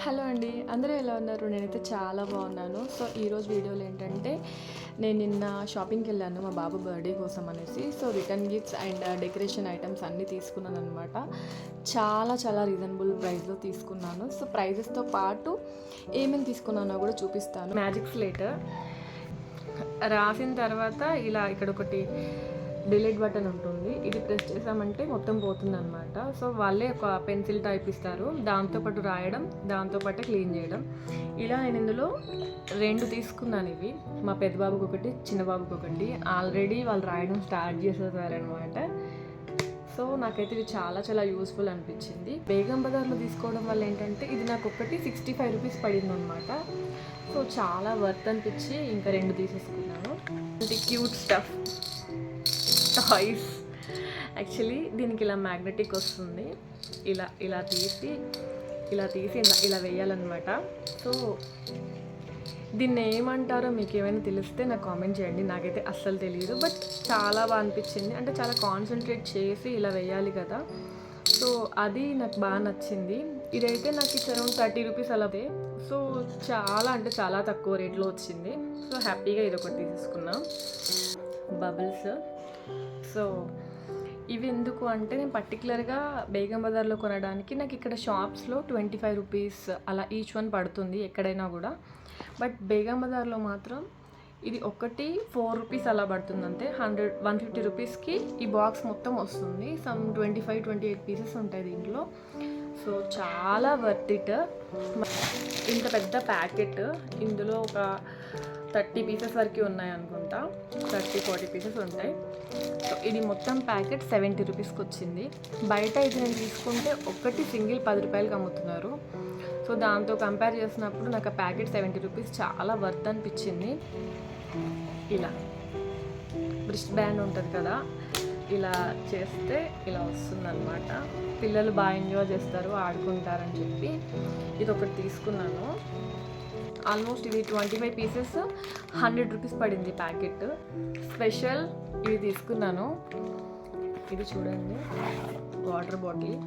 Hello అండి, అందరూ ఎలా ఉన్నారు? నేనైతే చాలా బాగున్నాను. సో ఈరోజు వీడియోలో ఏంటంటే, నేను నిన్న షాపింగ్కి వెళ్ళాను మా బాబు బర్త్డే కోసం అనేసి. So return gifts and decoration items అన్నీ తీసుకున్నాను అనమాట. చాలా చాలా రీజనబుల్ ప్రైస్లో తీసుకున్నాను. సో ప్రైజెస్తో పాటు ఏమేమి తీసుకున్నానో కూడా చూపిస్తాను. మ్యాజిక్ స్లేట్ రాసిన తర్వాత ఇలా ఇక్కడ ఒకటి డిలీట్ బటన్ ఉంటుంది. ఇది ప్రెస్ చేసామంటే మొత్తం పోతుంది అనమాట. సో వాళ్ళే ఒక పెన్సిల్ టైప్ ఇస్తారు, దాంతోపాటు రాయడం, దాంతోపాటు క్లీన్ చేయడం. ఇలా నేను ఇందులో 2 తీసుకున్నాను. ఇవి మా పెద్ద బాబుకి ఒకటి, చిన్న బాబుకి ఒకటి. ఆల్రెడీ వాళ్ళు రాయడం స్టార్ట్ చేసేసారనమాట. సో నాకైతే ఇది చాలా చాలా యూస్ఫుల్ అనిపించింది. బేగం బజార్లో తీసుకోవడం వల్ల ఏంటంటే ఇది నాకు ఒకటి 65 రూపీస్ పడింది అనమాట. సో చాలా వర్త్ అనిపించి ఇంకా 2 తీసేసుకున్నాను. ఇది క్యూట్ స్టఫ్ టాయ్స్. యాక్చువల్లీ దీనికి ఇలా మ్యాగ్నెటిక్ వస్తుంది. ఇలా ఇలా తీసి ఇలా వేయాలన్నమాట. సో దీన్ని ఏమంటారో మీకు ఏమైనా తెలిస్తే నాకు కామెంట్ చేయండి. నాకైతే అస్సలు తెలియదు, బట్ చాలా బాగా అనిపించింది. అంటే చాలా కాన్సన్ట్రేట్ చేసి ఇలా వేయాలి కదా. సో అది నాకు బాగా నచ్చింది. ఇదైతే నాకు అరౌండ్ 30 రూపీస్ అలాగే. సో చాలా అంటే చాలా తక్కువ రేట్లో వచ్చింది. సో హ్యాపీగా ఇది ఒకటి తీసేసుకున్నాం. బబుల్స్. సో ఇవి ఎందుకు అంటే, నేను పర్టికులర్గా బేగం బజార్లో కొనడానికి నాకు ఇక్కడ షాప్స్లో 25 రూపీస్ అలా ఈచ్ వన్ పడుతుంది ఎక్కడైనా కూడా. బట్ బేగం బజార్లో మాత్రం ఇది ఒకటి 4 రూపీస్ అలా పడుతుంది అంతే. 150 రూపీస్కి ఈ బాక్స్ మొత్తం వస్తుంది. సమ్ 25-28 పీసెస్ ఉంటాయి దీంట్లో. సో చాలా వర్త్ ఇట్. ఇంత పెద్ద ప్యాకెట్, ఇందులో ఒక 30 పీసెస్ వరకు ఉన్నాయి అనుకుంటా. 30-40 పీసెస్ ఉంటాయి. సో ఇది మొత్తం ప్యాకెట్ 70 రూపీస్కి వచ్చింది. బయట ఇది నేను తీసుకుంటే ఒకటి సింగిల్ 10 రూపాయలకి అమ్ముతున్నారు. సో దాంతో కంపేర్ చేసినప్పుడు నాకు ఆ ప్యాకెట్ 70 రూపీస్ చాలా వర్త్ అనిపించింది. ఇలా బ్రిస్ట్ బ్యాండ్ ఉంటుంది కదా, ఇలా చేస్తే ఇలా వస్తుందన్నమాట. పిల్లలు బాగా ఎంజాయ్ చేస్తారు, ఆడుకుంటారని చెప్పి ఇది ఒకటి తీసుకున్నాను. ఆల్మోస్ట్ ఇది 25 పీసెస్ 100 రూపీస్ పడింది ప్యాకెట్. స్పెషల్ ఇది తీసుకున్నాను. ఇది చూడండి, వాటర్ బాటిల్.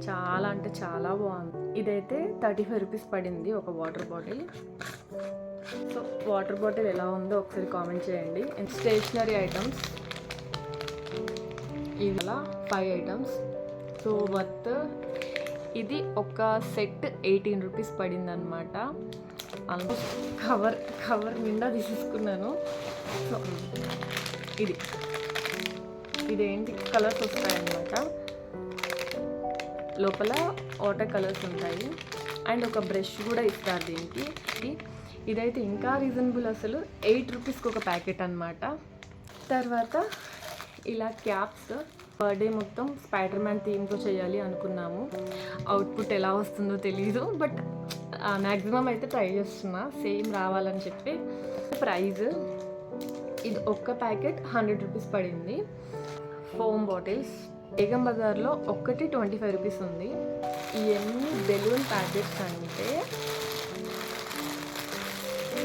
చాలా అంటే చాలా బాగుంది. ఇదైతే 35 రూపీస్ పడింది ఒక water bottle. So water bottle ఎలా ఉందో ఒకసారి కామెంట్ చేయండి. స్టేషనరీ ఐటమ్స్ ఇలా 5 ఐటమ్స్. సో వర్త్ ఇది ఒక సెట్ 18 రూపీస్ పడింది అనమాట. ఆల్మోస్ట్ కవర్ నిండా తీసేసుకున్నాను. సో ఇదేంటి కలర్స్ వస్తాయన్నమాట. లోపల వాటర్ కలర్స్ ఉంటాయి అండ్ ఒక బ్రష్ కూడా ఇస్తారు దీనికి. ఇదైతే ఇంకా రీజనబుల్, అసలు 8 రూపీస్కి ఒక ప్యాకెట్ అనమాట. తర్వాత ఇలా క్యాప్స్. బర్త్డే మొత్తం స్పైడర్ మ్యాన్ థీమ్తో చేయాలి అనుకున్నాము. అవుట్పుట్ ఎలా వస్తుందో తెలీదు, బట్ మ్యాక్సిమం అయితే ట్రై చేస్తున్నా సేమ్ రావాలని చెప్పి. ప్రైజ్ ఇది ఒక్క ప్యాకెట్ 100 రూపీస్ పడింది. ఫోమ్ బాటిల్స్ బేగం బజార్లో ఒక్కటి 25 రూపీస్ ఉంది. ఇవన్నీ బెలూన్ ప్యాకెట్స్. అంటే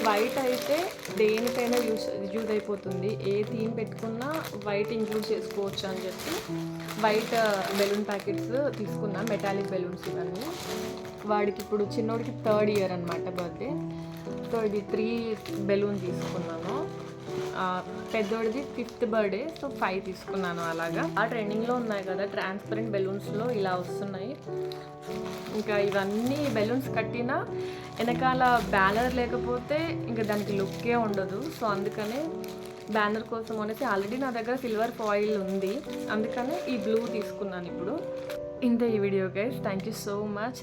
వైట్ అయితే దేనికైనా యూజ్ అయిపోతుంది, ఏ థీమ్ పెట్టుకున్నా వైట్ ఇంక్లూడ్ చేసుకోవచ్చు అని చెప్పి వైట్ బెలూన్ ప్యాకెట్స్ తీసుకున్నాను. మెటాలిక్ బెలూన్స్ ఇవన్నీ. వాడికి ఇప్పుడు చిన్నోడికి 3rd ఇయర్ అనమాట బర్త్డే. సో ఇది 3 బెలూన్ తీసుకున్నాను. పెద్దోడిది 5th బర్త్డే. సో 5 తీసుకున్నాను. అలాగా ఆ ట్రెండింగ్లో ఉన్నాయి కదా ట్రాన్స్పరెంట్ బెలూన్స్లో, ఇలా వస్తున్నాయి. ఇంకా ఇవన్నీ బెలూన్స్ కట్టినా వెనకాల బ్యానర్ లేకపోతే ఇంకా దానికి లుక్కే ఉండదు. సో అందుకనే బ్యానర్ కోసం అనేసి ఆల్రెడీ నా దగ్గర సిల్వర్ ఫాయిల్ ఉంది, అందుకనే ఈ బ్లూ తీసుకున్నాను ఇప్పుడు. ఇంత ఈ video guys. Thank you so much.